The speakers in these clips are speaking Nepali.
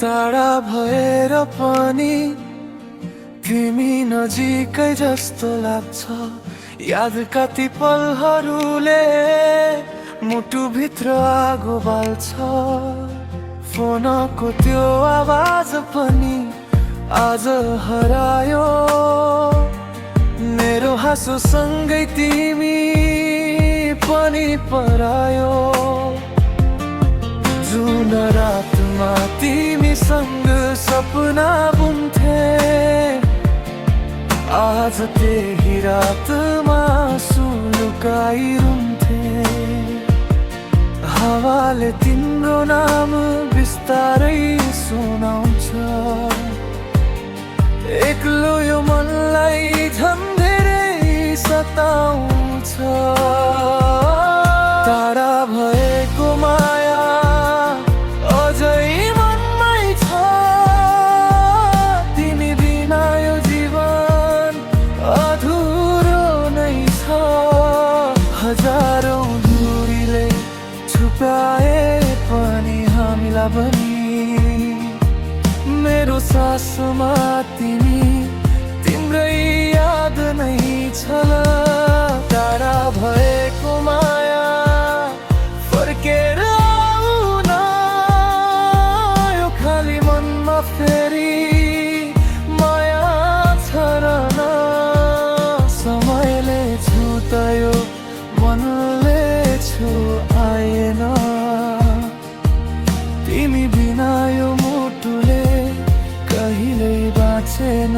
टाढा भएर पनि तिमी नजिकै जस्तो लाग्छ। याद कति पलहरूले मुटुभित्र आगो बाल्छ। फोनको त्यो आवाज पनि आज हरायो। मेरो हाँसो सँगै तिमी पनि परायो। जुन रातमा तिमीसँग सपना बुन्थे, आज त्यही रातमा सुलुकाई रुन्थे। हावाले तिम्रो नाम बिस्तारै सुनाउँछ। एक्लो यो मनलाई झन् धेरै सताउँछ। टाढा भएको माया अझै मनमै छ। तिमी बिना यो जीवन अधुरो नै छ। हजारौं दूरीले छुपाए पनि हामीलाई पनि मेरो सासमा तिम्रै याद नै छ। टाढा भएको माया फर्केर आउन, यो खाली मनमा फेरि माया छ र न। समयले छुटायो, मनले छुआएन। तिमी बिना यो मुटुले कहिल्यै बाँचेन।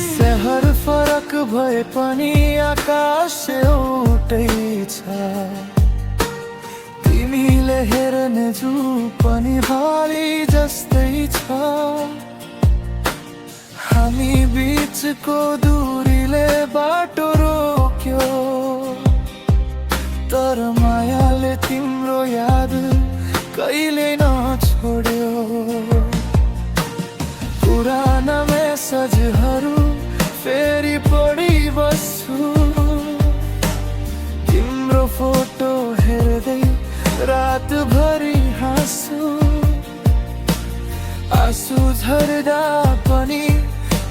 शहर फरक भए पनि आकाश एउटै छ। तिमीले हेर्ने जू पनि भारी जस्तै छ। हामी बीचको दूरीले बाटो रोक्यो, तर मायाले तिम्रो याद कहिले नछोड्यो। पुराना मेसेजहरू फेरि पढी बस्छु। तिम्रो फोटो हेर्दै रातभरि हाँस्छु। आँसु झर्दा पनि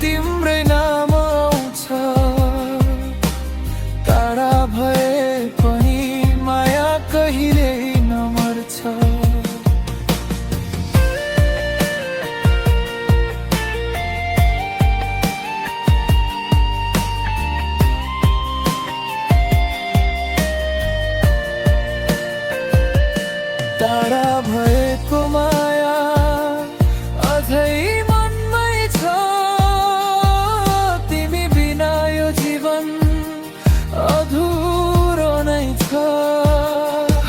तिम्रै नाम आउँछ। टाढा भए पनि माया कहिल्यै नमर्छ। टाढा भएको माया अझै मनमै छ। तिमी बिना यो जीवन अधुरो नै छ।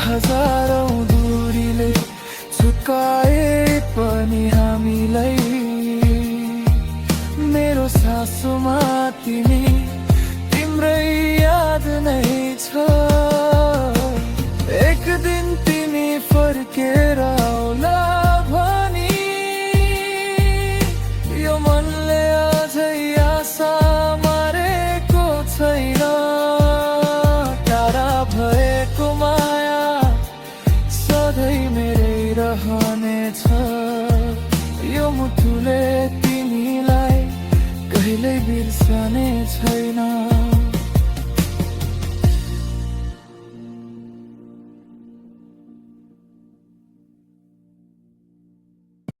हजारौं दूरीले छुकाए पनि हामीलाई मेरो सासुमा तिम्रै याद नै छ। एक दिन तिमी फर्केर आउला भनी यो मनले अझै आशा मारेको छैन। टाढा भएको माया सधैँ मेरै रहनेछ। यो मुटुले तिमीलाई कहिल्यै बिर्सने छैन।